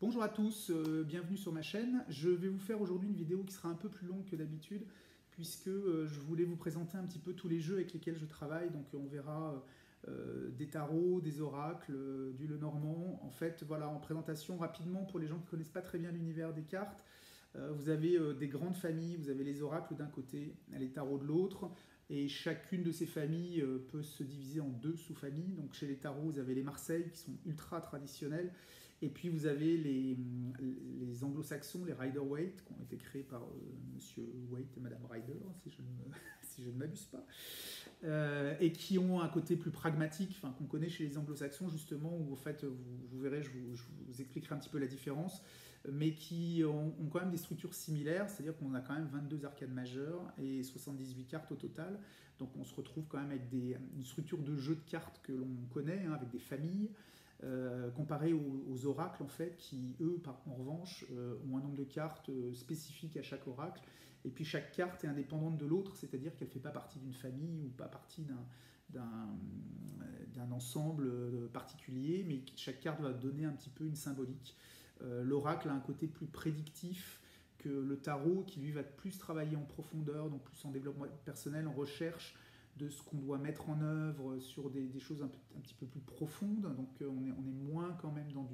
Bonjour à tous, bienvenue sur ma chaîne. Je vais vous faire aujourd'hui une vidéo qui sera un peu plus longue que d'habitude puisque je voulais vous présenter un petit peu tous les jeux avec lesquels je travaille. Donc on verra des tarots, des oracles, du Lenormand. En fait, voilà, en présentation rapidement pour les gens qui ne connaissent pas très bien l'univers des cartes. Vous avez des grandes familles, vous avez les oracles d'un côté, les tarots de l'autre. Et chacune de ces familles peut se diviser en deux sous-familles. Donc chez les tarots, vous avez les Marseilles qui sont ultra traditionnels. Et puis vous avez les anglo-saxons, les Rider-Waite, qui ont été créés par Monsieur Waite et Madame Rider, si je ne m'abuse pas, et qui ont un côté plus pragmatique, enfin, qu'on connaît chez les anglo-saxons justement, où en fait, vous verrez, je vous expliquerai un petit peu la différence, mais qui ont quand même des structures similaires, c'est-à-dire qu'on a quand même 22 arcades majeures et 78 cartes au total, donc on se retrouve quand même avec une structure de jeu de cartes que l'on connaît, hein, avec des familles, comparé aux oracles en fait, qui eux en revanche ont un nombre de cartes spécifiques à chaque oracle, et puis chaque carte est indépendante de l'autre, c'est-à-dire qu'elle ne fait pas partie d'une famille ou pas partie d'un ensemble particulier, mais chaque carte va donner un petit peu une symbolique. L'oracle a un côté plus prédictif que le tarot, qui lui va plus travailler en profondeur, donc plus en développement personnel, en recherche de ce qu'on doit mettre en œuvre sur des choses un petit peu plus profondes. Donc on est moins quand même dans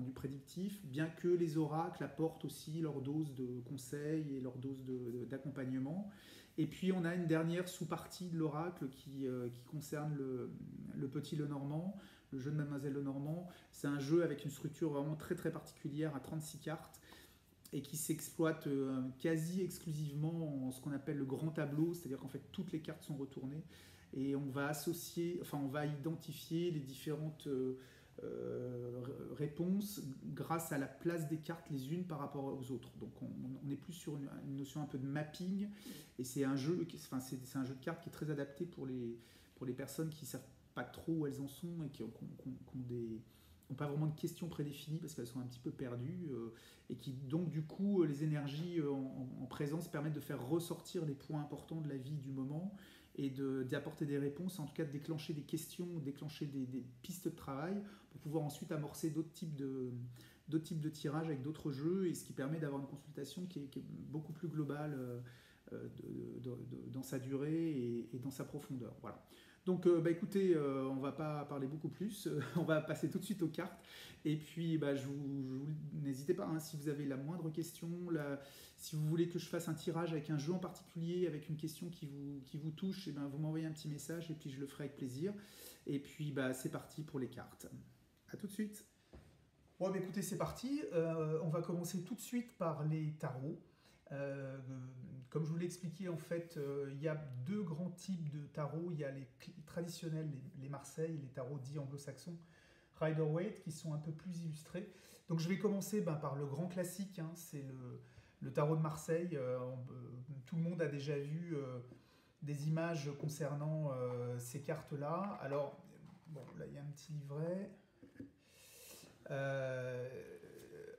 du prédictif, bien que les oracles apportent aussi leur dose de conseils et leur dose d'accompagnement. Et puis on a une dernière sous-partie de l'oracle qui concerne le petit Lenormand, le jeu de Mademoiselle Lenormand. C'est un jeu avec une structure vraiment très très particulière à 36 cartes, et qui s'exploite quasi exclusivement en ce qu'on appelle le grand tableau, c'est-à-dire qu'en fait toutes les cartes sont retournées et on va on va identifier les différentes réponses grâce à la place des cartes les unes par rapport aux autres. Donc on est plus sur une notion un peu de mapping, et c'est un jeu de cartes qui est très adapté pour les personnes qui ne savent pas trop où elles en sont et qui ont n'ont pas vraiment de questions prédéfinies parce qu'elles sont un petit peu perdues, et qui donc du coup les énergies en présence permettent de faire ressortir les points importants de la vie du moment et d'apporter des réponses, en tout cas de déclencher des questions, déclencher des pistes de travail pour pouvoir ensuite amorcer d'autres types de tirages avec d'autres jeux, et ce qui permet d'avoir une consultation qui est beaucoup plus globale dans sa durée et dans sa profondeur. Voilà. Donc écoutez, on ne va pas parler beaucoup plus, on va passer tout de suite aux cartes. Et puis n'hésitez pas, hein, si vous avez la moindre question, si vous voulez que je fasse un tirage avec un jeu en particulier, avec une question qui vous touche, et vous m'envoyez un petit message et puis je le ferai avec plaisir. Et puis c'est parti pour les cartes. A tout de suite. Bon, écoutez, c'est parti. On va commencer tout de suite par les tarots. Comme je vous l'ai expliqué, en fait, il y a deux grands types de tarots. Il y a les traditionnels, les Marseilles, les tarots dits anglo-saxons, Rider-Waite, qui sont un peu plus illustrés. Donc je vais commencer par le grand classique, hein, c'est le tarot de Marseille. Tout le monde a déjà vu des images concernant ces cartes-là. Alors, bon, là il y a un petit livret.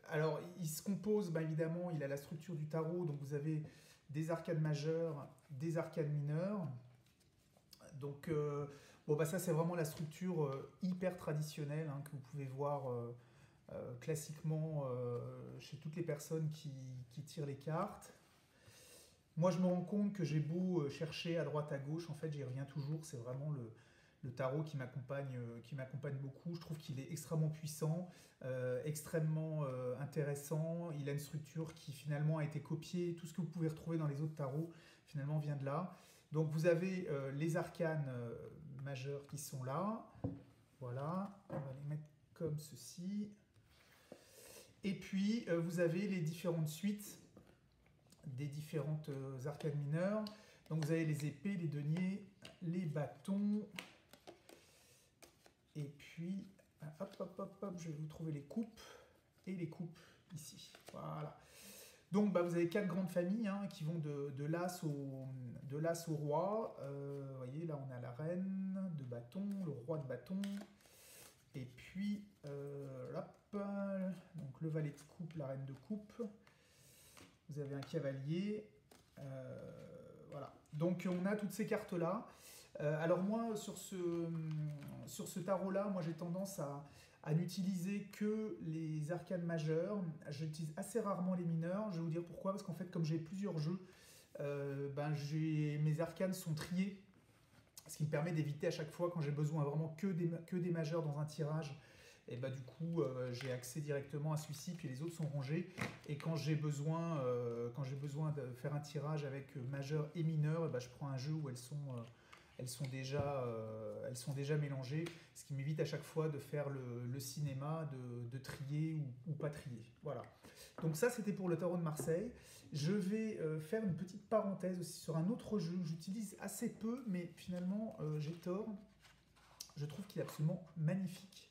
Alors, il se compose, évidemment, il a la structure du tarot, donc vous avez des arcades majeures, des arcades mineures. Donc, ça c'est vraiment la structure hyper traditionnelle, hein, que vous pouvez voir classiquement chez toutes les personnes qui tirent les cartes. Moi, je me rends compte que j'ai beau chercher à droite à gauche, en fait, j'y reviens toujours, c'est vraiment le tarot qui m'accompagne beaucoup. Je trouve qu'il est extrêmement puissant, extrêmement intéressant. Il a une structure qui finalement a été copiée. Tout ce que vous pouvez retrouver dans les autres tarots finalement vient de là. Donc vous avez les arcanes majeures qui sont là. Voilà, on va les mettre comme ceci. Et puis vous avez les différentes suites des différentes arcades mineures. Donc vous avez les épées, les deniers, les bâtons. Et puis, hop, je vais vous trouver les coupes et les coupes ici. Voilà. Donc, vous avez quatre grandes familles, hein, qui vont de l'as au roi. Vous voyez, là, on a la reine de bâton, le roi de bâton. Et puis, hop, donc le valet de coupe, la reine de coupe. Vous avez un cavalier. Voilà. Donc, on a toutes ces cartes-là. Alors moi, sur ce tarot-là, moi j'ai tendance à à n'utiliser que les arcanes majeures. J'utilise assez rarement les mineurs. Je vais vous dire pourquoi. Parce qu'en fait, comme j'ai plusieurs jeux, mes arcanes sont triés. Ce qui me permet d'éviter à chaque fois, quand j'ai besoin vraiment que des majeurs dans un tirage, et du coup, j'ai accès directement à celui-ci, puis les autres sont rangés. Et quand j'ai besoin de faire un tirage avec majeur et mineur, je prends un jeu où elles sont déjà mélangées, ce qui m'évite à chaque fois de faire le cinéma, de trier ou pas trier. Voilà. Donc ça, c'était pour le tarot de Marseille. Je vais faire une petite parenthèse aussi sur un autre jeu que j'utilise assez peu, mais finalement, j'ai tort. Je trouve qu'il est absolument magnifique.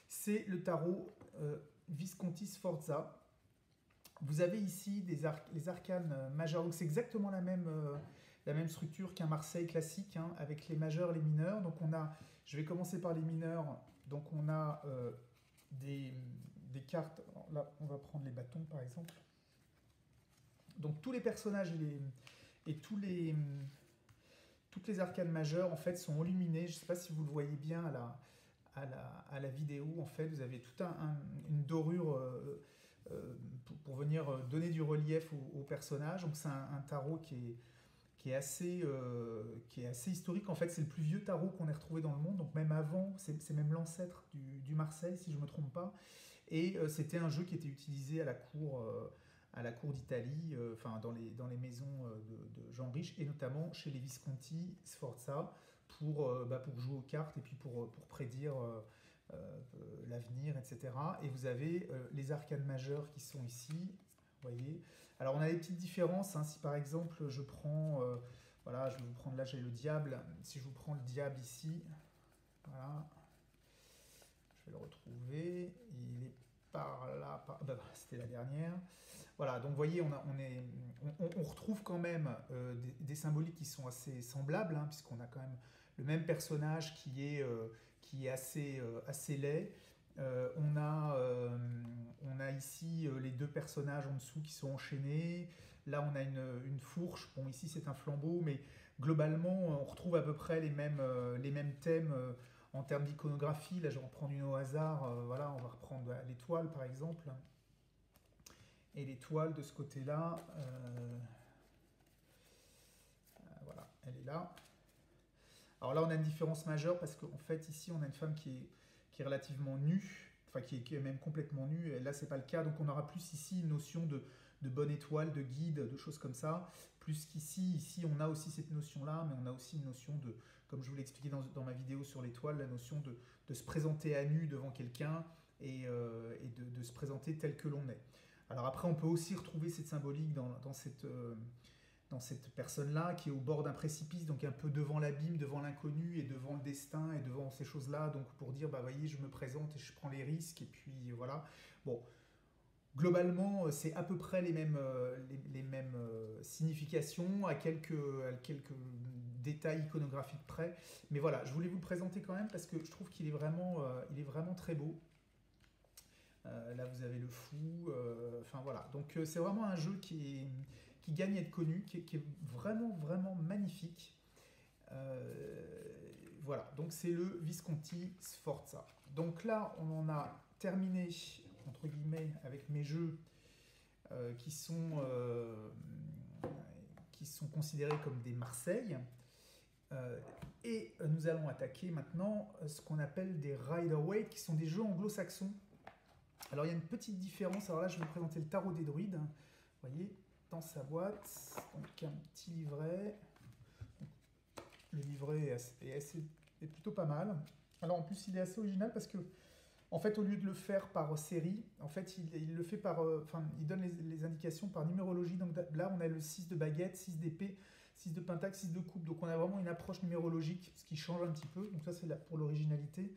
C'est le tarot Visconti Sforza. Vous avez ici les arcanes majeures. Donc c'est exactement la même structure qu'un Marseille classique, hein, avec les majeurs et les mineurs. Donc je vais commencer par les mineurs. Donc on a des cartes. Là, on va prendre les bâtons par exemple. Donc tous les personnages et toutes les arcanes majeures en fait sont enluminés. Je ne sais pas si vous le voyez bien à la vidéo. En fait, vous avez toute une dorure pour venir donner du relief aux personnages. Donc c'est un tarot qui est assez historique. En fait, c'est le plus vieux tarot qu'on ait retrouvé dans le monde. Donc même avant, c'est même l'ancêtre du Marseille, si je ne me trompe pas. Et c'était un jeu qui était utilisé à la cour d'Italie, dans les maisons de gens riches, et notamment chez les Visconti Sforza, pour jouer aux cartes et puis pour prédire l'avenir, etc. Et vous avez les arcanes majeures qui sont ici, vous voyez. Alors on a des petites différences, hein. Si par exemple je prends, je vais vous prendre là, j'ai le diable. Si je vous prends le diable ici, voilà, je vais le retrouver, il est par là, c'était la dernière. Voilà, donc vous voyez, on retrouve quand même des symboliques qui sont assez semblables, hein, puisqu'on a quand même le même personnage qui est assez laid. On a ici les deux personnages en dessous qui sont enchaînés. Là, on a une fourche. Bon, ici, c'est un flambeau, mais globalement, on retrouve à peu près les mêmes thèmes en termes d'iconographie. Là, je vais en prendre une au hasard. Voilà, on va reprendre l'étoile, par exemple. Et l'étoile de ce côté-là, voilà, elle est là. Alors là, on a une différence majeure parce qu'en fait, ici, on a une femme qui est relativement nue, enfin qui est même complètement nue. Et là, c'est pas le cas. Donc, on aura plus ici une notion de bonne étoile, de guide, de choses comme ça. Plus qu'ici, on a aussi cette notion-là, mais on a aussi une notion de, comme je vous l'ai expliqué dans ma vidéo sur l'étoile, la notion de se présenter à nu devant quelqu'un et de se présenter tel que l'on est. Alors après, on peut aussi retrouver cette symbolique dans cette personne-là qui est au bord d'un précipice, donc un peu devant l'abîme, devant l'inconnu et devant le destin et devant ces choses-là, donc pour dire, voyez, je me présente et je prends les risques, et puis voilà. Bon, globalement, c'est à peu près les mêmes significations, à quelques détails iconographiques près, mais voilà, je voulais vous le présenter quand même parce que je trouve qu'il est vraiment très beau. Là, vous avez le fou, enfin voilà, donc c'est vraiment un jeu qui gagne à être connu, qui est vraiment magnifique. Voilà, donc c'est le Visconti Sforza. Donc là, on en a terminé, entre guillemets, avec mes jeux qui sont considérés comme des Marseilles. Et nous allons attaquer maintenant ce qu'on appelle des Rider-Waite, qui sont des jeux anglo-saxons. Alors il y a une petite différence. Alors là, je vais vous présenter le tarot des druides. Vous voyez, dans sa boîte, donc un petit livret. Le livret est plutôt pas mal. Alors en plus, il est assez original parce que, en fait, au lieu de le faire par série, en fait, il le fait il donne les indications par numérologie. Donc là, on a le 6 de baguette, 6 d'épée, 6 de pentacle, 6 de coupe. Donc on a vraiment une approche numérologique, ce qui change un petit peu. Donc ça, c'est pour l'originalité.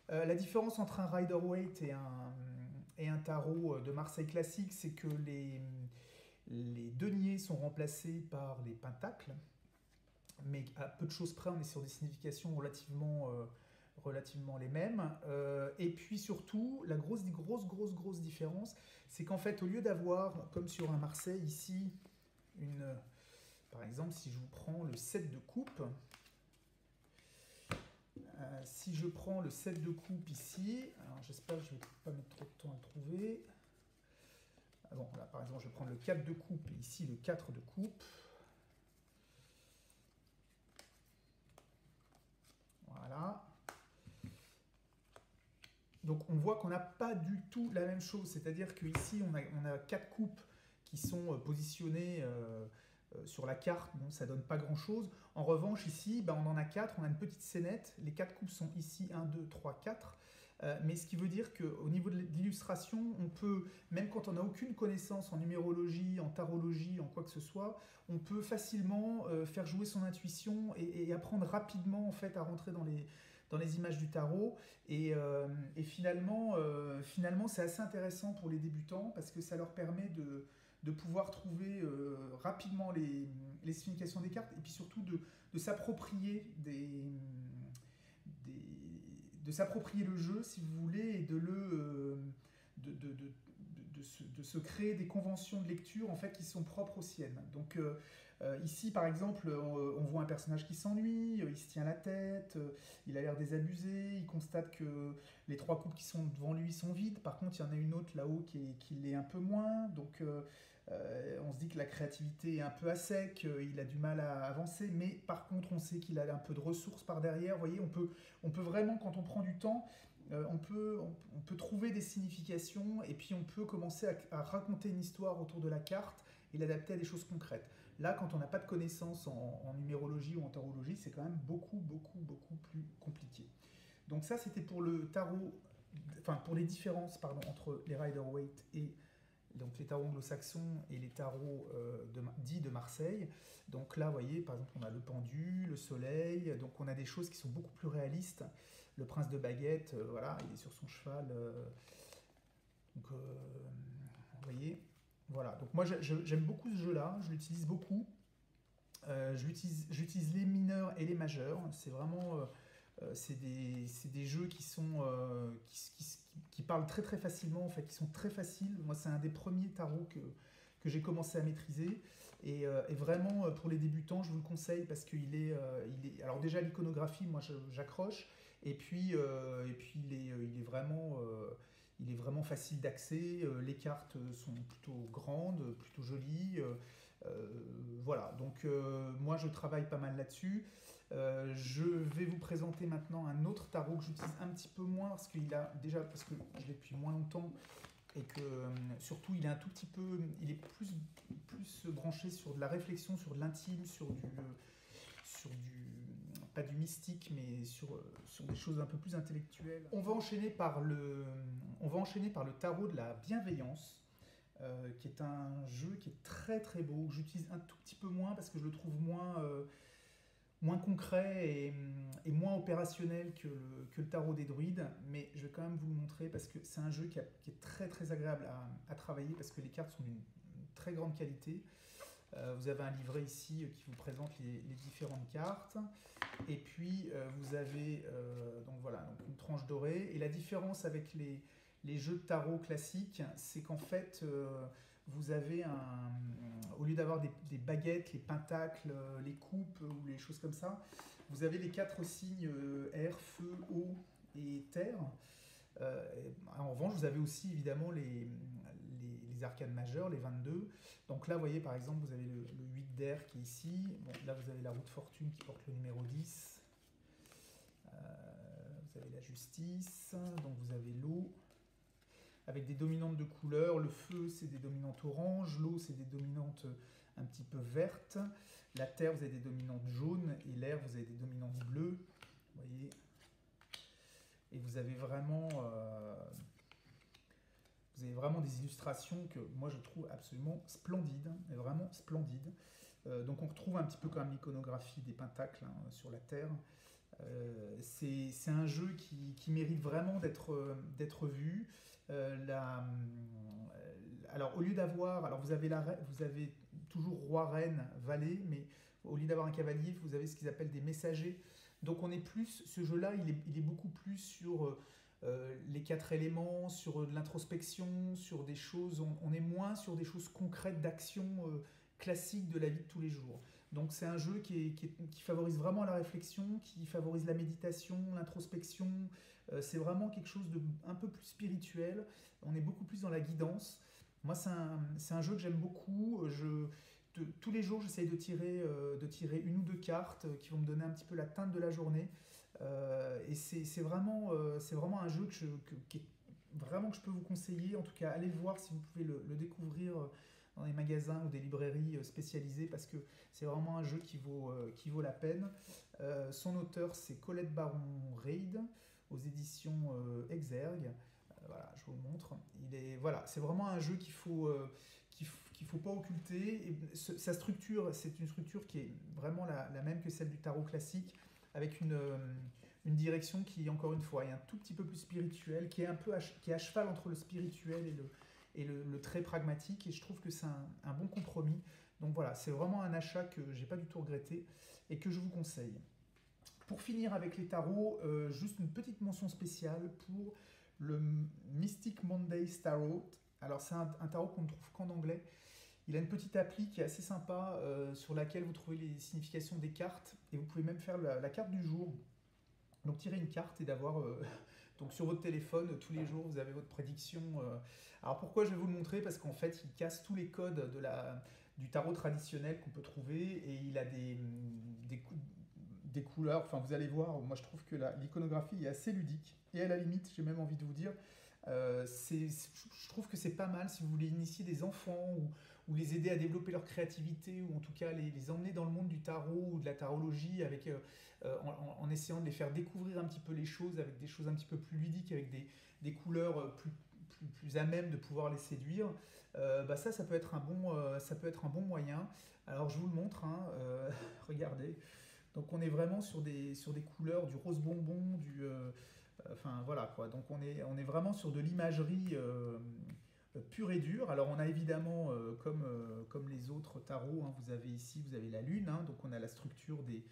La différence entre un Rider-Waite et un tarot de Marseille classique, c'est que les deniers sont remplacés par les pentacles, mais à peu de choses près, on est sur des significations relativement les mêmes. Et puis surtout, la grosse différence, c'est qu'en fait, au lieu d'avoir, comme sur un Marseille ici, par exemple, si je vous prends le 7 de coupe, Si je prends le 7 de coupe ici, alors j'espère que je ne vais pas mettre trop de temps à le trouver. Ah bon, là par exemple, je vais prendre le 4 de coupe et ici le 4 de coupe. Voilà. Donc on voit qu'on n'a pas du tout la même chose, c'est-à-dire qu'ici on a 4 coupes qui sont positionnées sur la carte, bon, ça donne pas grand-chose. En revanche ici, ben, on en a 4, on a une petite scénette, les 4 coupes sont ici 1, 2, 3, 4. Mais ce qui veut dire qu'au niveau de l'illustration, on peut, même quand on n'a aucune connaissance en numérologie, en tarologie, en quoi que ce soit, on peut facilement faire jouer son intuition et apprendre rapidement en fait, à rentrer dans les images du tarot. Et finalement, c'est assez intéressant pour les débutants parce que ça leur permet de pouvoir trouver rapidement les significations des cartes et puis surtout de s'approprier de s'approprier le jeu, si vous voulez, et de se créer des conventions de lecture en fait, qui sont propres aux siennes. Donc ici, par exemple, on voit un personnage qui s'ennuie, il se tient la tête, il a l'air désabusé, il constate que les 3 coupes qui sont devant lui sont vides. Par contre, il y en a une autre là-haut qui l'est un peu moins. Donc on se dit que la créativité est un peu à sec, il a du mal à avancer, mais par contre, on sait qu'il a un peu de ressources par derrière. Vous voyez, on peut vraiment, quand on prend du temps, on peut trouver des significations et puis on peut commencer à raconter une histoire autour de la carte et l'adapter à des choses concrètes. Là, quand on n'a pas de connaissances en numérologie ou en tarologie, c'est quand même beaucoup plus compliqué. Donc ça, c'était pour le tarot, enfin pour les différences pardon, entre les Rider-Waite et donc les tarots anglo-saxons et les tarots dits de Marseille. Donc là, vous voyez, par exemple, on a le pendu, le soleil, donc on a des choses qui sont beaucoup plus réalistes. Le prince de baguette, voilà, il est sur son cheval. Donc, vous voyez, voilà. Donc moi, j'aime beaucoup ce jeu-là, je l'utilise beaucoup. J'utilise les mineurs et les majeurs. C'est vraiment... c'est des jeux qui sont qui parlent très facilement en fait, qui sont très faciles. Moi, c'est un des premiers tarots que j'ai commencé à maîtriser et vraiment pour les débutants, je vous le conseille parce qu'il est, alors déjà l'iconographie, moi j'accroche et puis il est vraiment facile d'accès. Les cartes sont plutôt grandes, plutôt jolies. Voilà, donc moi je travaille pas mal là-dessus. Je vais vous présenter maintenant un autre tarot que j'utilise un petit peu moins parce que je l'ai depuis moins longtemps et que surtout il est un tout petit peu, il est plus branché sur de la réflexion, sur de l'intime, sur du pas du mystique mais sur des choses un peu plus intellectuelles. On va enchaîner par le tarot de la bienveillance. Qui est un jeu qui est très beau, que j'utilise un tout petit peu moins parce que je le trouve moins concret et moins opérationnel que le tarot des druides, mais je vais quand même vous le montrer parce que c'est un jeu qui est très agréable à travailler parce que les cartes sont d'une très grande qualité. Vous avez un livret ici qui vous présente les différentes cartes et puis vous avez donc voilà, donc une tranche dorée et la différence avec les jeux de tarot classiques, c'est qu'en fait, vous avez au lieu d'avoir des baguettes, les pentacles, les coupes ou les choses comme ça, vous avez les 4 signes air, feu, eau et terre. En revanche, vous avez aussi évidemment les arcanes majeures, les 22. Donc là, vous voyez par exemple, vous avez le 8 d'air qui est ici. Bon, là, vous avez la roue de fortune qui porte le numéro 10. Vous avez la justice, donc vous avez l'eau avec des dominantes de couleurs. Le feu, c'est des dominantes orange, l'eau, c'est des dominantes un petit peu vertes. La terre, vous avez des dominantes jaunes, et l'air, vous avez des dominantes bleues. Vous voyez. Et vous avez vraiment des illustrations que moi je trouve absolument splendides, mais vraiment splendides. Donc on retrouve un petit peu comme l'iconographie des pentacles sur la terre. C'est un jeu qui mérite vraiment d'être vu. Alors au lieu d'avoir, alors vous avez toujours roi, reine, valet, mais au lieu d'avoir un cavalier, vous avez ce qu'ils appellent des messagers. Donc on est plus, ce jeu-là, il est beaucoup plus sur les 4 éléments, sur de l'introspection, sur des choses, on est moins sur des choses concrètes d'action classiques de la vie de tous les jours. Donc c'est un jeu qui favorise vraiment la réflexion, qui favorise la méditation, l'introspection. C'est vraiment quelque chose de un peu plus spirituel. On est beaucoup plus dans la guidance. Moi, c'est un jeu que j'aime beaucoup. Tous les jours, j'essaye de tirer une ou deux cartes qui vont me donner un petit peu la teinte de la journée. Et c'est vraiment un jeu vraiment que je peux vous conseiller. En tout cas, allez le voir si vous pouvez le découvrir dans des magasins ou des librairies spécialisées parce que c'est vraiment un jeu qui vaut la peine. Son auteur, c'est Colette Baron-Reid aux éditions Exergue. Voilà, je vous le montre. Voilà, c'est vraiment un jeu qu'il faut pas occulter. Et sa structure, c'est une structure qui est vraiment la même que celle du tarot classique, avec une direction qui, encore une fois, est un tout petit peu plus spirituelle, qui est à cheval entre le spirituel et le très pragmatique. Et je trouve que c'est un bon compromis. Donc voilà, c'est vraiment un achat que j'ai pas du tout regretté et que je vous conseille. Pour finir avec les tarots, juste une petite mention spéciale pour le Mystic Monday Tarot. Alors c'est un tarot qu'on ne trouve qu'en anglais. Il a une petite appli qui est assez sympa sur laquelle vous trouvez les significations des cartes et vous pouvez même faire la carte du jour. Donc tirer une carte et d'avoir donc sur votre téléphone tous les jours vous avez votre prédiction. Alors pourquoi je vais vous le montrer? Parce qu'en fait il casse tous les codes du tarot traditionnel qu'on peut trouver et il a des couleurs. Enfin vous allez voir, moi je trouve que l'iconographie est assez ludique et à la limite j'ai même envie de vous dire je trouve que c'est pas mal si vous voulez initier des enfants ou les aider à développer leur créativité ou en tout cas les emmener dans le monde du tarot ou de la tarologie en essayant de les faire découvrir un petit peu les choses avec des choses un petit peu plus ludiques, avec des couleurs plus à même de pouvoir les séduire. Ça peut être un bon moyen. Alors je vous le montre, hein, regardez. Donc on est vraiment sur des couleurs du rose bonbon, enfin voilà quoi. Donc on est vraiment sur de l'imagerie pure et dure. Alors on a évidemment, comme les autres tarots, hein, vous avez la lune, hein, donc on a la structure des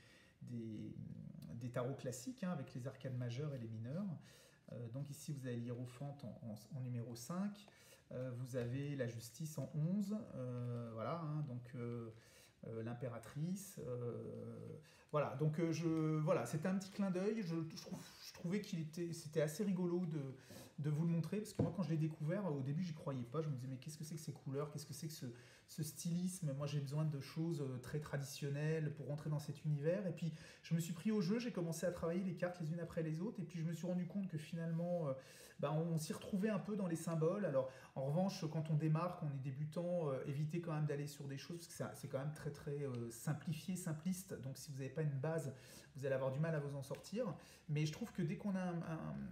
tarots classiques hein, avec les arcanes majeures et les mineurs. Donc ici vous avez l'hiérophante en numéro 5, vous avez la justice en 11, voilà, hein, donc l'impératrice, voilà, donc voilà, c'était un petit clin d'œil, je trouvais c'était assez rigolo de vous le montrer, parce que moi quand je l'ai découvert, au début j'y croyais pas, je me disais mais qu'est-ce que c'est que ces couleurs, qu'est-ce que c'est que ce stylisme, moi j'ai besoin de choses très traditionnelles pour rentrer dans cet univers, et puis je me suis pris au jeu, j'ai commencé à travailler les cartes les unes après les autres, et puis je me suis rendu compte que finalement on s'y retrouvait un peu dans les symboles. Alors en revanche quand on démarre, quand on est débutant, évitez quand même d'aller sur des choses, parce que c'est quand même très très simplifié, simpliste, donc si vous n'avez pas une base, vous allez avoir du mal à vous en sortir, mais je trouve que dès qu'on a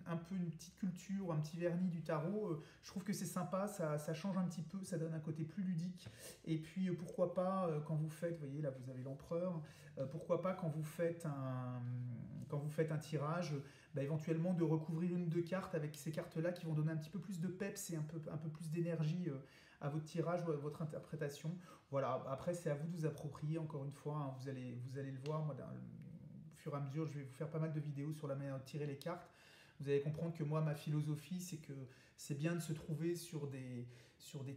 un peu une petite culture, un petit vernis du tarot, je trouve que c'est sympa, ça change un petit peu, ça donne un côté plus ludique, et puis pourquoi pas quand vous faites, vous voyez là vous avez l'empereur, pourquoi pas quand vous faites un tirage, éventuellement de recouvrir une ou deux cartes avec ces cartes-là qui vont donner un petit peu plus de peps et un peu plus d'énergie à votre tirage ou à votre interprétation. Voilà, après c'est à vous de vous approprier, encore une fois, hein, vous allez le voir, moi, au fur et à mesure je vais vous faire pas mal de vidéos sur la manière de tirer les cartes. Vous allez comprendre que moi, ma philosophie, c'est que c'est bien de se trouver sur des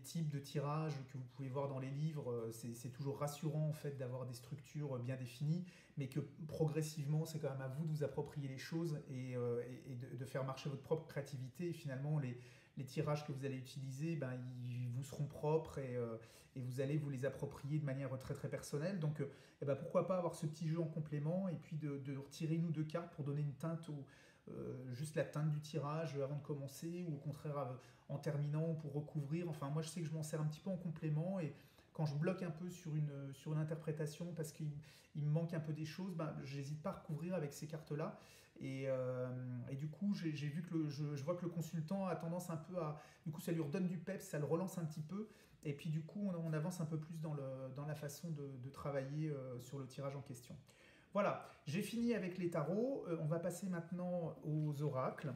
types de tirages que vous pouvez voir dans les livres. C'est toujours rassurant en fait d'avoir des structures bien définies, mais que progressivement, c'est quand même à vous de vous approprier les choses et de faire marcher votre propre créativité. Et finalement, les tirages que vous allez utiliser, ils vous seront propres et vous allez vous les approprier de manière très très personnelle. Donc pourquoi pas avoir ce petit jeu en complément et puis de retirer une ou deux cartes pour donner une teinte juste la teinte du tirage avant de commencer ou au contraire en terminant pour recouvrir. Enfin moi je sais que je m'en sers un petit peu en complément et quand je bloque un peu sur une interprétation parce qu'il me manque un peu des choses, je n'hésite pas à recouvrir avec ces cartes-là. Et du coup, j'ai vu que je vois que le consultant a tendance un peu à... Du coup, ça lui redonne du peps, ça le relance un petit peu. Et puis du coup, on avance un peu plus dans la façon de travailler sur le tirage en question. Voilà, j'ai fini avec les tarots. On va passer maintenant aux oracles.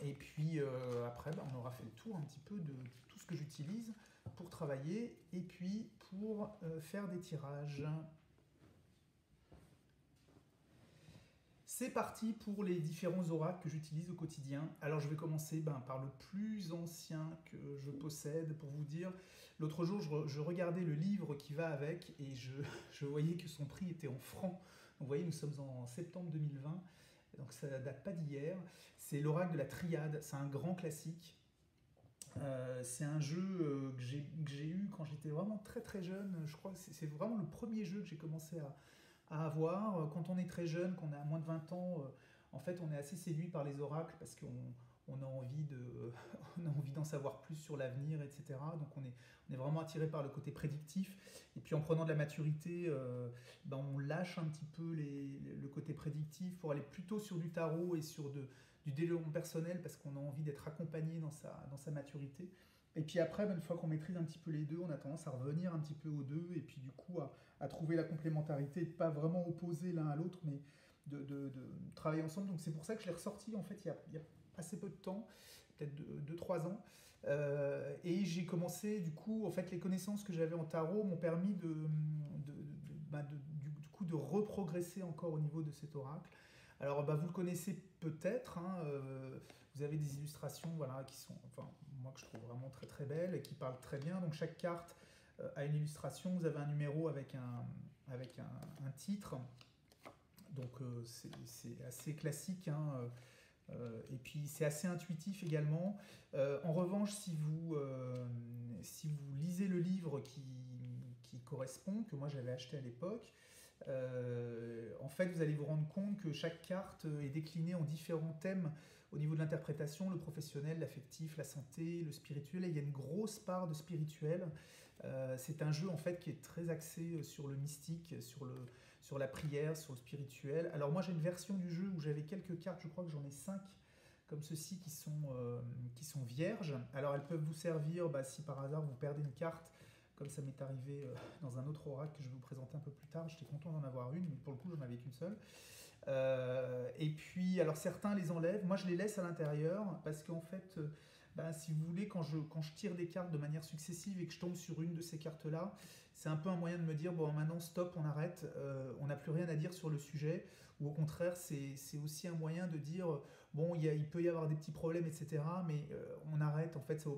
Et puis après, on aura fait le tour un petit peu de tout ce que j'utilise pour travailler et puis pour faire des tirages. c'est parti pour les différents oracles que j'utilise au quotidien. Alors je vais commencer par le plus ancien que je possède pour vous dire. L'autre jour, je regardais le livre qui va avec et je voyais que son prix était en francs. Donc vous voyez, nous sommes en septembre 2020, donc ça date pas d'hier. C'est l'oracle de la Triade, c'est un grand classique. C'est un jeu que j'ai eu quand j'étais vraiment très très jeune. Je crois que c'est vraiment le premier jeu que j'ai commencé à avoir. Quand on est très jeune, qu'on a moins de 20 ans, en fait, on est assez séduit par les oracles parce qu'on a envie on a envie d'en savoir plus sur l'avenir, etc. Donc on est vraiment attiré par le côté prédictif. Et puis en prenant de la maturité, on lâche un petit peu le côté prédictif pour aller plutôt sur du tarot et sur du développement personnel parce qu'on a envie d'être accompagné dans sa maturité. Et puis après, une fois qu'on maîtrise un petit peu les deux, on a tendance à revenir un petit peu aux deux et puis du coup à trouver la complémentarité, de pas vraiment opposer l'un à l'autre, mais de travailler ensemble. Donc c'est pour ça que je l'ai ressorti en fait il y a assez peu de temps, peut-être 2-3 ans. Et j'ai commencé, du coup, en fait, les connaissances que j'avais en tarot m'ont permis du coup, de reprogresser encore au niveau de cet oracle. Alors, vous le connaissez peut-être, hein, vous avez des illustrations voilà, qui sont, enfin, moi que je trouve vraiment très très belles et qui parlent très bien. Donc, chaque carte a une illustration, vous avez un numéro avec un titre. Donc, c'est assez classique, hein, et puis c'est assez intuitif également. En revanche, si vous lisez le livre qui correspond, que moi j'avais acheté à l'époque, en fait vous allez vous rendre compte que chaque carte est déclinée en différents thèmes au niveau de l'interprétation, le professionnel, l'affectif, la santé, le spirituel, et il y a une grosse part de spirituel. C'est un jeu en fait qui est très axé sur le mystique, sur la prière, sur le spirituel. Alors moi j'ai une version du jeu où j'avais quelques cartes, je crois que j'en ai 5 comme ceci qui sont vierges. Alors elles peuvent vous servir si par hasard vous perdez une carte, comme ça m'est arrivé dans un autre oracle que je vais vous présenter un peu plus tard. J'étais content d'en avoir une, mais pour le coup j'en avais qu'une seule. Et puis alors certains les enlèvent, moi je les laisse à l'intérieur parce qu'en fait si vous voulez, quand je tire des cartes de manière successive et que je tombe sur une de ces cartes-là, c'est un peu un moyen de me dire, bon maintenant stop, on arrête, on n'a plus rien à dire sur le sujet, ou au contraire, c'est aussi un moyen de dire, bon, il peut y avoir des petits problèmes, etc., mais on arrête, en fait, ça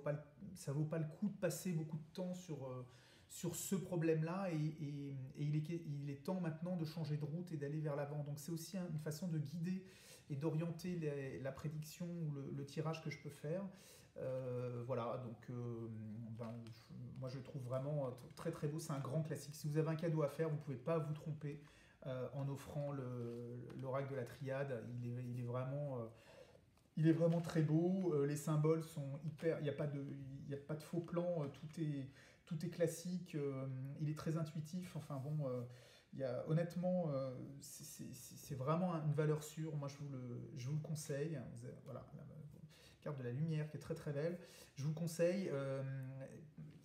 vaut pas le coup de passer beaucoup de temps sur ce problème-là, et il est temps maintenant de changer de route et d'aller vers l'avant. Donc c'est aussi une façon de guider et d'orienter la prédiction ou le tirage que je peux faire. Voilà, donc moi je le trouve vraiment très très beau, c'est un grand classique. Si vous avez un cadeau à faire, vous ne pouvez pas vous tromper en offrant l'oracle de la Triade. Il est vraiment très beau, les symboles sont hyper, il n'y a pas de faux plan, tout est classique, il est très intuitif, enfin bon, honnêtement, c'est vraiment une valeur sûre, moi je vous le conseille. Voilà, carte de la lumière qui est très très belle. Je vous le conseille.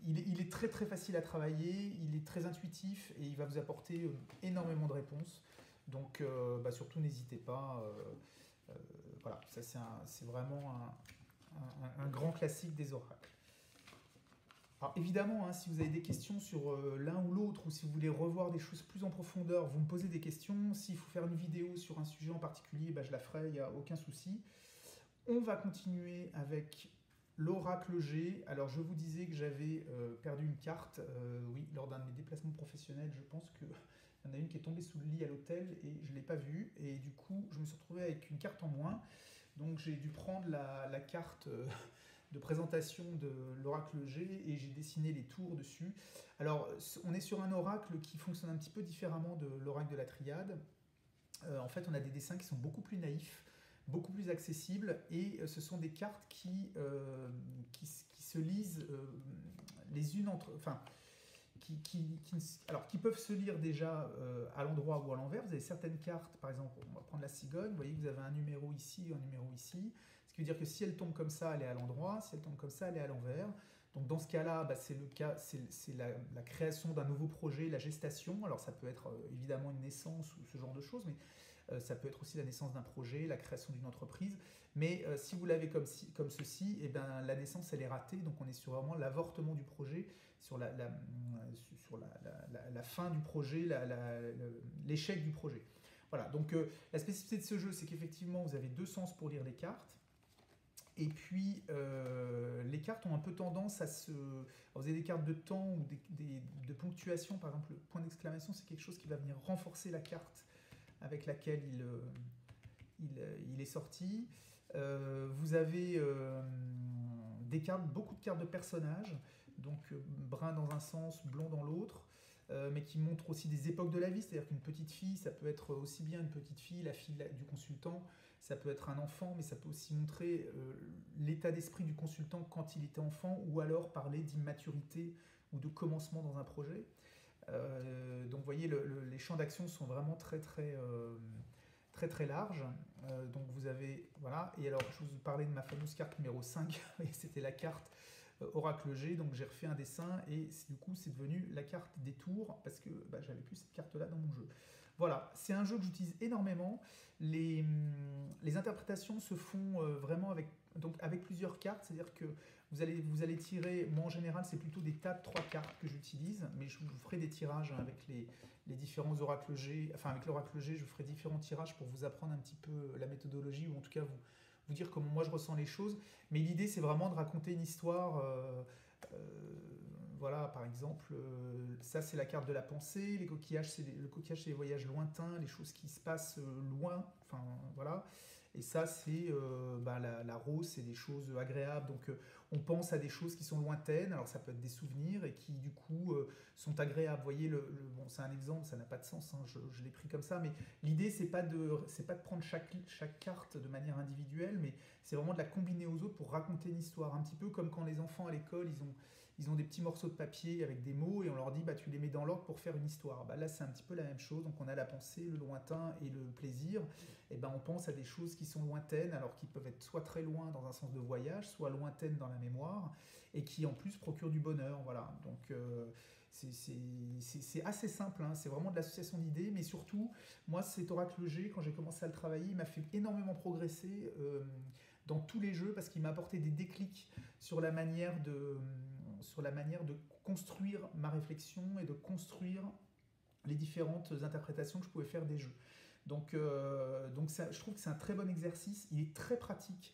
Il est très très facile à travailler, il est très intuitif et il va vous apporter énormément de réponses. Donc surtout n'hésitez pas. Voilà, ça c'est vraiment un grand classique des oracles. Alors évidemment, hein, si vous avez des questions sur l'un ou l'autre, ou si vous voulez revoir des choses plus en profondeur, vous me posez des questions. S'il faut faire une vidéo sur un sujet en particulier, je la ferai, il n'y a aucun souci. On va continuer avec l'oracle G. Alors je vous disais que j'avais perdu une carte, oui, lors d'un de mes déplacements professionnels. Je pense qu'il y en a une qui est tombée sous le lit à l'hôtel et je ne l'ai pas vue. Et du coup, je me suis retrouvé avec une carte en moins. Donc j'ai dû prendre la carte de présentation de l'oracle G et j'ai dessiné les tours dessus. Alors on est sur un oracle qui fonctionne un petit peu différemment de l'oracle de la Triade. En fait, on a des dessins qui sont beaucoup plus naïfs, beaucoup plus accessibles, et ce sont des cartes qui se lisent les unes entre... Enfin, qui peuvent se lire déjà à l'endroit ou à l'envers. Vous avez certaines cartes, par exemple, on va prendre la cigogne, vous voyez que vous avez un numéro ici, un numéro ici, ce qui veut dire que si elle tombe comme ça, elle est à l'endroit, si elle tombe comme ça, elle est à l'envers. Donc dans ce cas-là, c'est la création d'un nouveau projet, la gestation. Alors ça peut être évidemment une naissance ou ce genre de choses, mais ça peut être aussi la naissance d'un projet, la création d'une entreprise. Mais si vous l'avez comme ceci, eh ben, la naissance elle est ratée, donc on est sur vraiment l'avortement du projet, sur la fin du projet, l'échec du projet. Voilà, donc la spécificité de ce jeu, c'est qu'effectivement, vous avez 2 sens pour lire les cartes. Et puis, les cartes ont un peu tendance à se... Alors, vous avez des cartes de temps ou de ponctuation, par exemple, le point d'exclamation, c'est quelque chose qui va venir renforcer la carte avec laquelle il est sorti. Vous avez des cartes, beaucoup de cartes de personnages, donc brun dans un sens, blond dans l'autre, mais qui montrent aussi des époques de la vie, c'est-à-dire qu'une petite fille, ça peut être aussi bien une petite fille, la fille du consultant, ça peut être un enfant, mais ça peut aussi montrer l'état d'esprit du consultant quand il était enfant, ou alors parler d'immaturité ou de commencement dans un projet. Donc vous voyez, les champs d'action sont vraiment très larges. Donc vous avez, voilà, et alors je vous parlais de ma fameuse carte numéro 5, et c'était la carte Oracle G, donc j'ai refait un dessin, et du coup c'est devenu la carte des tours, parce que j'avais plus cette carte-là dans mon jeu. Voilà, c'est un jeu que j'utilise énormément. Les interprétations se font vraiment avec plusieurs cartes, c'est-à-dire que vous allez tirer, moi en général c'est plutôt des tas de 3 cartes que j'utilise, mais je vous ferai des tirages avec les différents oracles G, enfin avec l'oracle G, je ferai différents tirages pour vous apprendre un petit peu la méthodologie, ou en tout cas vous dire comment moi je ressens les choses. Mais l'idée c'est vraiment de raconter une histoire. Voilà, par exemple, ça c'est la carte de la pensée, les coquillages, le coquillage c'est les voyages lointains, les choses qui se passent loin, enfin voilà. Et ça c'est la rose, c'est des choses agréables, donc on pense à des choses qui sont lointaines, alors ça peut être des souvenirs et qui du coup sont agréables. Vous voyez, bon, c'est un exemple, ça n'a pas de sens, hein, je l'ai pris comme ça, mais l'idée c'est pas de prendre chaque carte de manière individuelle, mais c'est vraiment de la combiner aux autres pour raconter une histoire, un petit peu comme quand les enfants à l'école, ils ont des petits morceaux de papier avec des mots et on leur dit tu les mets dans l'ordre pour faire une histoire. Là c'est un petit peu la même chose, donc on a la pensée, le lointain et le plaisir. Et on pense à des choses qui sont lointaines, alors qui peuvent être soit très loin dans un sens de voyage, soit lointaines dans la mémoire, et qui en plus procurent du bonheur. Voilà, donc c'est assez simple, hein. C'est vraiment de l'association d'idées, mais surtout, moi cet oracle G, quand j'ai commencé à le travailler, il m'a fait énormément progresser dans tous les jeux, parce qu'il m'a apporté des déclics sur la manière de construire ma réflexion et de construire les différentes interprétations que je pouvais faire des jeux. Donc ça, je trouve que c'est un très bon exercice, il est très pratique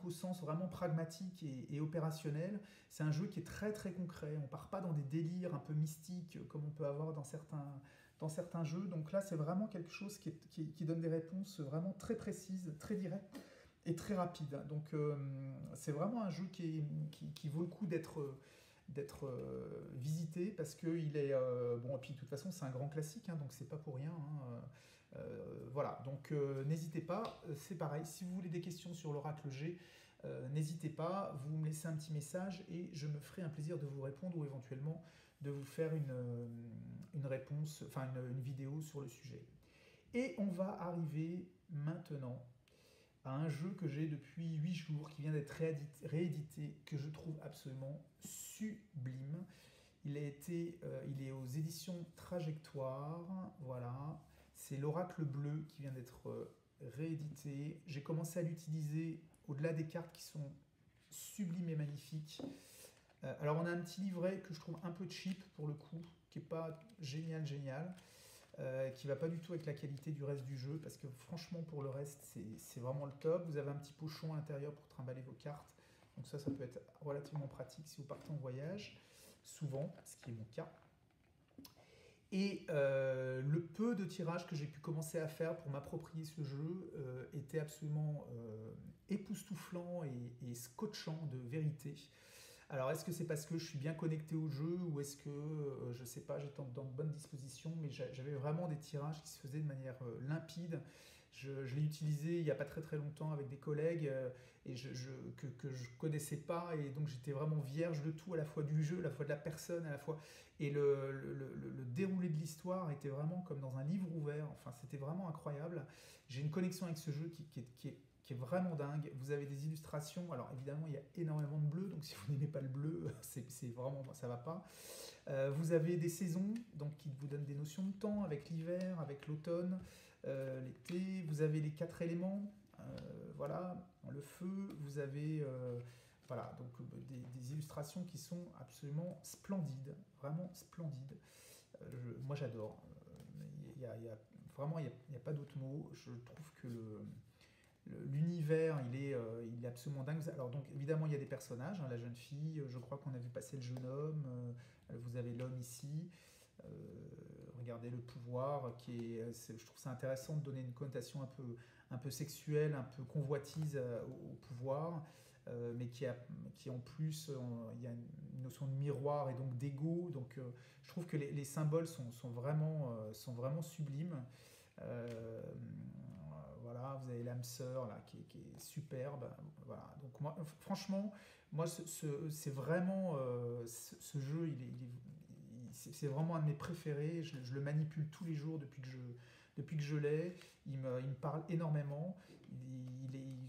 au sens vraiment pragmatique et opérationnel. C'est un jeu qui est très concret, on part pas dans des délires un peu mystiques comme on peut avoir dans certains jeux. Donc là, c'est vraiment quelque chose qui donne des réponses vraiment très précises, très directes et très rapides. Donc c'est vraiment un jeu qui vaut le coup d'être visité, parce qu'il est bon, et puis de toute façon c'est un grand classique, hein, donc c'est pas pour rien, hein. Voilà, donc n'hésitez pas, c'est pareil, si vous voulez des questions sur l'oracle G, n'hésitez pas, vous me laissez un petit message et je me ferai un plaisir de vous répondre, ou éventuellement de vous faire une réponse, enfin une vidéo sur le sujet. Et on va arriver maintenant à un jeu que j'ai depuis 8 jours, qui vient d'être réédité, que je trouve absolument sublime. Il est aux éditions Trajectoire, voilà. C'est l'Oracle Bleu qui vient d'être réédité. J'ai commencé à l'utiliser au-delà des cartes qui sont sublimes et magnifiques. Alors on a un petit livret que je trouve un peu cheap pour le coup, qui n'est pas génial, qui va pas du tout avec la qualité du reste du jeu, parce que franchement pour le reste c'est vraiment le top. Vous avez un petit pochon à l'intérieur pour trimballer vos cartes, donc ça peut être relativement pratique si vous partez en voyage, souvent, ce qui est mon cas. Et le peu de tirages que j'ai pu commencer à faire pour m'approprier ce jeu était absolument époustouflant et scotchant de vérité. Alors, est-ce que c'est parce que je suis bien connecté au jeu, ou est-ce que, je ne sais pas, j'étais dans de bonnes dispositions, mais j'avais vraiment des tirages qui se faisaient de manière limpide. Je l'ai utilisé il n'y a pas très longtemps avec des collègues que je ne connaissais pas, et donc j'étais vraiment vierge de tout, à la fois du jeu, à la fois de la personne, à la fois... Et le déroulé de l'histoire était vraiment comme dans un livre ouvert, enfin c'était vraiment incroyable. J'ai une connexion avec ce jeu qui est vraiment dingue. Vous avez des illustrations, alors évidemment il y a énormément de bleu, donc si vous n'aimez pas le bleu, c'est vraiment, ça va pas. Vous avez des saisons, donc qui vous donnent des notions de temps, avec l'hiver, avec l'automne, l'été. Vous avez les 4 éléments, voilà, le feu. Vous avez voilà, donc des illustrations qui sont absolument splendides, vraiment splendides. Moi j'adore. vraiment, il n'y a pas d'autre mot. Je trouve que l'univers, il est absolument dingue. Alors donc évidemment il y a des personnages, hein, la jeune fille, je crois qu'on a vu passer le jeune homme, vous avez l'homme ici. Euh, Regardez le pouvoir, je trouve ça intéressant de donner une connotation un peu sexuelle, un peu convoitise au pouvoir, mais qui en plus, il y a une notion de miroir et donc d'ego. Donc je trouve que les symboles sont vraiment sublimes. Euh, voilà, vous avez l'âme sœur là qui est superbe. Voilà. Donc moi, franchement, moi c'est vraiment ce jeu, c'est vraiment un de mes préférés. Je le manipule tous les jours depuis que je l'ai. Il me parle énormément.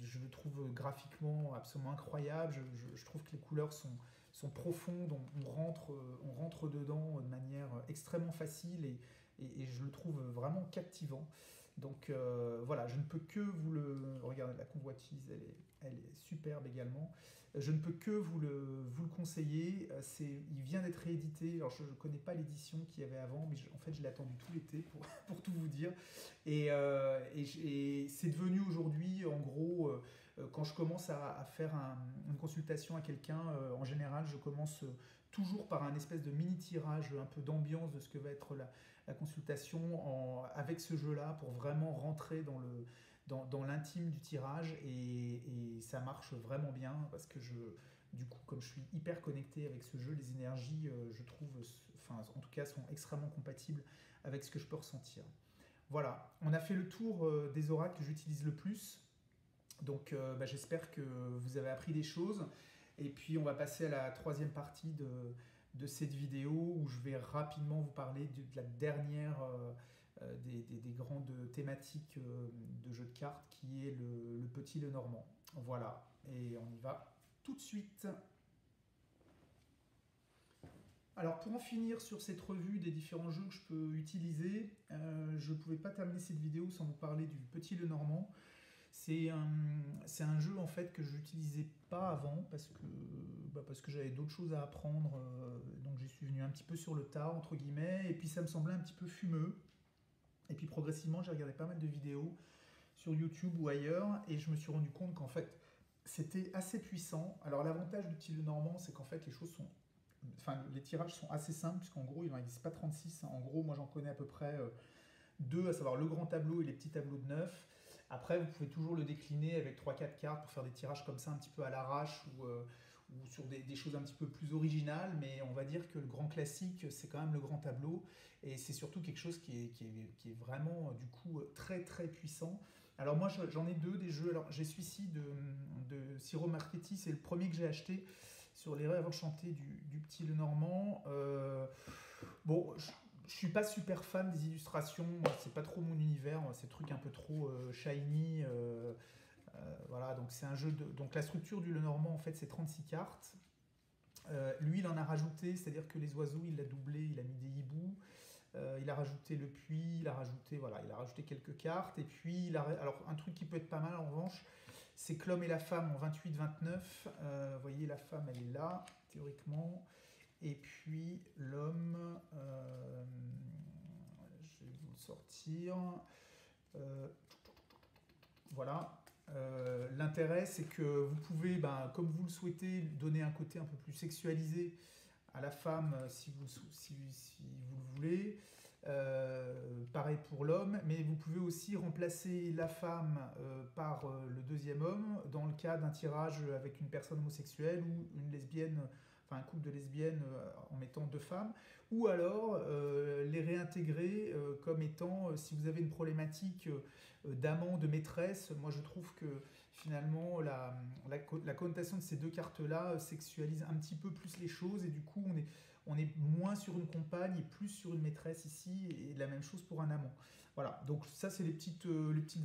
Je le trouve graphiquement absolument incroyable. Je trouve que les couleurs sont profondes. On rentre dedans de manière extrêmement facile et je le trouve vraiment captivant. Donc voilà, je ne peux que vous le... Regardez, la convoitise, elle est superbe également. Je ne peux que vous le conseiller. Il vient d'être réédité. Alors je ne connais pas l'édition qu'il y avait avant, mais en fait je l'ai attendu tout l'été pour tout vous dire. Et c'est devenu aujourd'hui, en gros, quand je commence à faire une consultation à quelqu'un, en général je commence toujours par un espèce de mini tirage, un peu d'ambiance de ce que va être la consultation avec ce jeu-là pour vraiment rentrer dans l'intime du tirage et ça marche vraiment bien parce que du coup, comme je suis hyper connecté avec ce jeu, les énergies, je trouve, enfin, en tout cas, sont extrêmement compatibles avec ce que je peux ressentir. Voilà, on a fait le tour des oracles que j'utilise le plus. Donc, j'espère que vous avez appris des choses. Et puis, on va passer à la troisième partie de cette vidéo où je vais rapidement vous parler de la dernière des grandes thématiques de jeu de cartes qui est le petit le normand. Voilà, et on y va tout de suite. Alors pour en finir sur cette revue des différents jeux que je peux utiliser, je ne pouvais pas terminer cette vidéo sans vous parler du petit le normand. C'est un jeu en fait que je n'utilisais pas avant parce que j'avais d'autres choses à apprendre, donc j'y suis venu un petit peu sur le tas entre guillemets, et puis ça me semblait un petit peu fumeux. Et puis progressivement j'ai regardé pas mal de vidéos sur YouTube ou ailleurs et je me suis rendu compte qu'en fait c'était assez puissant. Alors l'avantage du petit le normand c'est qu'en fait les tirages sont assez simples puisqu'en gros il n'en existe pas 36. En gros moi j'en connais à peu près deux, à savoir le grand tableau et les petits tableaux de 9. Après, vous pouvez toujours le décliner avec 3-4 cartes pour faire des tirages comme ça un petit peu à l'arrache ou sur des choses un petit peu plus originales, mais on va dire que le grand classique, c'est quand même le grand tableau, et c'est surtout quelque chose qui est vraiment, du coup, très très puissant. Alors moi, j'en ai deux des jeux. Alors j'ai celui-ci de Ciro Marchetti, c'est le premier que j'ai acheté sur les rêves enchantés du petit Lenormand. Bon, je suis pas super fan des illustrations, c'est pas trop mon univers, ces trucs un peu trop shiny. Voilà, donc c'est un jeu donc la structure du Lenormand en fait c'est 36 cartes. Lui il en a rajouté, c'est-à-dire que les oiseaux il l'a doublé, il a mis des hiboux, il a rajouté le puits, il a rajouté quelques cartes et puis alors un truc qui peut être pas mal en revanche, c'est que l'homme et la femme en 28-29. Vous voyez la femme elle est là théoriquement. Et puis l'homme, je vais vous le sortir. Voilà. L'intérêt, c'est que vous pouvez, comme vous le souhaitez, donner un côté un peu plus sexualisé à la femme si vous le voulez. Pareil pour l'homme, mais vous pouvez aussi remplacer la femme par le deuxième homme dans le cas d'un tirage avec une personne homosexuelle ou une lesbienne, enfin un couple de lesbiennes en mettant deux femmes, ou alors les réintégrer comme étant, si vous avez une problématique d'amant, de maîtresse, moi je trouve que finalement la connotation de ces deux cartes-là sexualise un petit peu plus les choses et du coup on est moins sur une compagne et plus sur une maîtresse ici, et la même chose pour un amant. Voilà, donc ça c'est les petites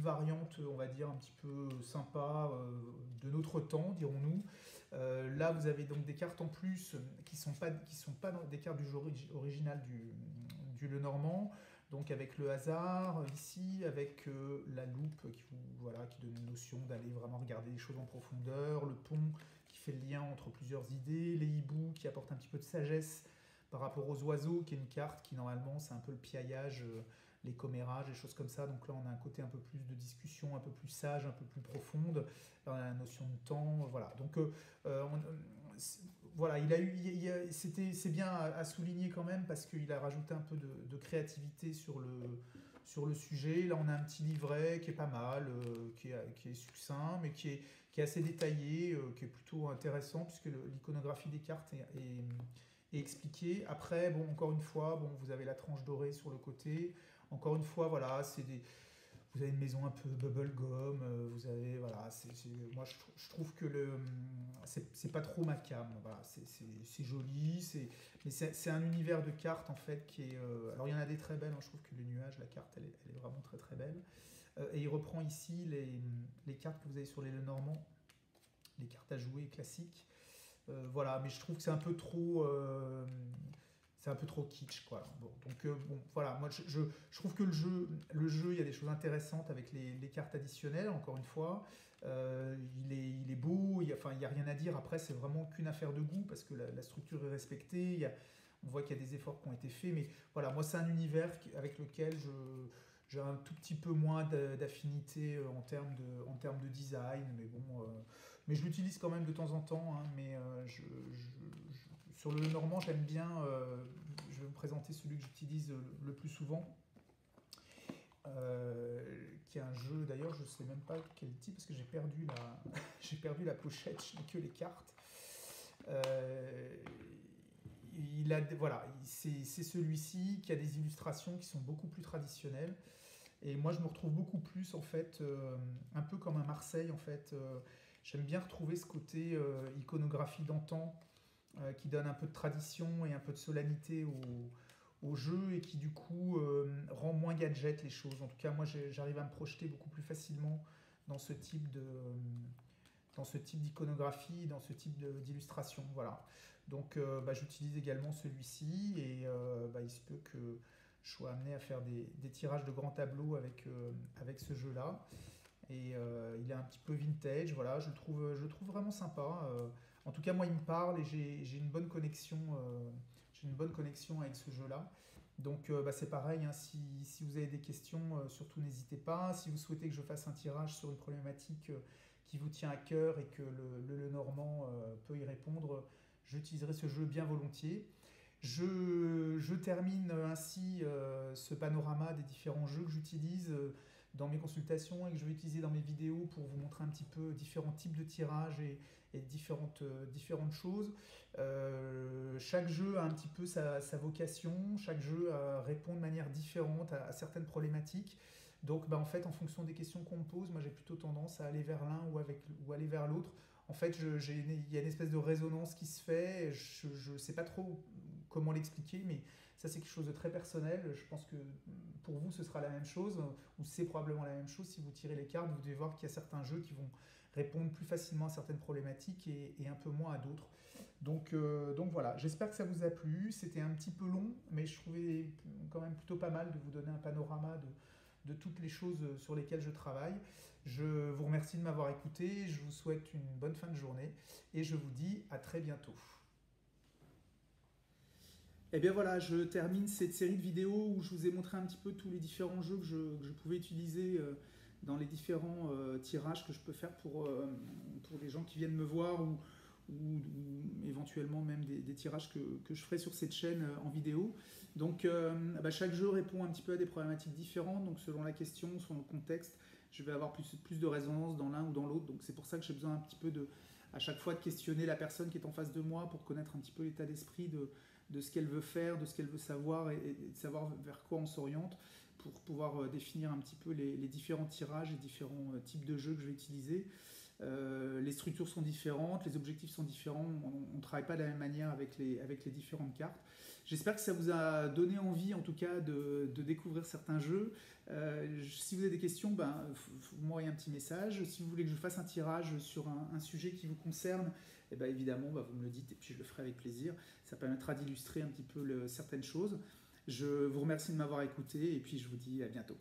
variantes, on va dire, un petit peu sympas de notre temps, dirons-nous. Là vous avez donc des cartes en plus qui sont pas des cartes du jeu original du Lenormand, donc avec le hasard ici, avec la loupe qui donne une notion d'aller vraiment regarder les choses en profondeur, le pont qui fait le lien entre plusieurs idées, les hiboux qui apportent un petit peu de sagesse par rapport aux oiseaux, qui est une carte qui normalement c'est un peu le piaillage les commérages, des choses comme ça. Donc là, on a un côté un peu plus de discussion, un peu plus sage, un peu plus profonde. Là, on a la notion de temps, voilà. Donc voilà, c'est bien à souligner quand même parce qu'il a rajouté un peu de créativité sur le sujet. Là, on a un petit livret qui est pas mal, qui est succinct, mais qui est assez détaillé, qui est plutôt intéressant puisque l'iconographie des cartes est expliquée. Après, bon, encore une fois, bon, vous avez la tranche dorée sur le côté. Encore une fois, voilà, vous avez une maison un peu bubblegum, vous avez, voilà, moi je trouve que c'est pas trop ma came, voilà, c'est joli, mais c'est un univers de cartes en fait qui est, alors il y en a des très belles, hein, je trouve que le nuage, la carte, elle est vraiment très très belle, et il reprend ici les cartes que vous avez sur les Lenormand, les cartes à jouer classiques, voilà, mais je trouve que c'est un peu trop kitsch, quoi. Bon, donc bon, voilà, moi je trouve que le jeu, il y a des choses intéressantes avec les cartes additionnelles, encore une fois. Il est beau, enfin, il n'y a rien à dire. Après, c'est vraiment qu'une affaire de goût parce que la structure est respectée. On voit qu'il y a des efforts qui ont été faits, mais voilà, moi c'est un univers avec lequel j'ai un tout petit peu moins d'affinité en termes de design, mais bon, mais je l'utilise quand même de temps en temps, hein, mais sur le Normand, j'aime bien, je vais vous présenter celui que j'utilise le plus souvent, qui est un jeu, d'ailleurs, je ne sais même pas quel type, parce que j'ai perdu j'ai perdu la pochette, je n'ai que les cartes. Voilà, c'est celui-ci qui a des illustrations qui sont beaucoup plus traditionnelles. Et moi, je me retrouve beaucoup plus, en fait, un peu comme un Marseille, en fait. J'aime bien retrouver ce côté iconographie d'antan, qui donne un peu de tradition et un peu de solennité au jeu et qui, du coup, rend moins gadget les choses. En tout cas, moi, j'arrive à me projeter beaucoup plus facilement dans ce type d'iconographie, dans ce type d'illustration. Voilà. Donc, j'utilise également celui-ci et il se peut que je sois amené à faire des tirages de grands tableaux avec ce jeu-là. Et il est un petit peu vintage, voilà, je le trouve vraiment sympa. En tout cas, moi, il me parle et j'ai une bonne connexion, avec ce jeu-là. Donc, c'est pareil, hein, si vous avez des questions, surtout n'hésitez pas. Si vous souhaitez que je fasse un tirage sur une problématique qui vous tient à cœur et que le Lenormand peut y répondre, j'utiliserai ce jeu bien volontiers. Je termine ainsi ce panorama des différents jeux que j'utilise dans mes consultations et que je vais utiliser dans mes vidéos pour vous montrer un petit peu différents types de tirages et différentes choses. Chaque jeu a un petit peu sa vocation, chaque jeu répond de manière différente à certaines problématiques. Donc en fait, en fonction des questions qu'on me pose, moi j'ai plutôt tendance à aller vers l'un ou aller vers l'autre. En fait, il y a une espèce de résonance qui se fait. Je ne sais pas trop comment l'expliquer, mais ça, c'est quelque chose de très personnel. Je pense que pour vous, ce sera la même chose, ou c'est probablement la même chose. Si vous tirez les cartes, vous devez voir qu'il y a certains jeux qui vont répondre plus facilement à certaines problématiques et un peu moins à d'autres. Donc voilà, j'espère que ça vous a plu. C'était un petit peu long, mais je trouvais quand même plutôt pas mal de vous donner un panorama de toutes les choses sur lesquelles je travaille. Je vous remercie de m'avoir écouté, je vous souhaite une bonne fin de journée et je vous dis à très bientôt. Et bien voilà, je termine cette série de vidéos où je vous ai montré un petit peu tous les différents jeux que je pouvais utiliser dans les différents tirages que je peux faire pour les gens qui viennent me voir ou éventuellement même des tirages que je ferai sur cette chaîne en vidéo. Donc chaque jeu répond un petit peu à des problématiques différentes, donc selon la question, selon le contexte, je vais avoir plus de résonance dans l'un ou dans l'autre. Donc c'est pour ça que j'ai besoin un petit peu à chaque fois de questionner la personne qui est en face de moi pour connaître un petit peu l'état d'esprit de ce qu'elle veut faire, de ce qu'elle veut savoir et de savoir vers quoi on s'oriente pour pouvoir définir un petit peu les différents tirages et différents types de jeux que je vais utiliser. Les structures sont différentes, les objectifs sont différents, on ne travaille pas de la même manière avec les différentes cartes. J'espère que ça vous a donné envie en tout cas de découvrir certains jeux. Si vous avez des questions, vous m'envoyez un petit message. Si vous voulez que je fasse un tirage sur un sujet qui vous concerne, évidemment vous me le dites et puis je le ferai avec plaisir. Ça permettra d'illustrer un petit peu certaines choses. Je vous remercie de m'avoir écouté et puis je vous dis à bientôt.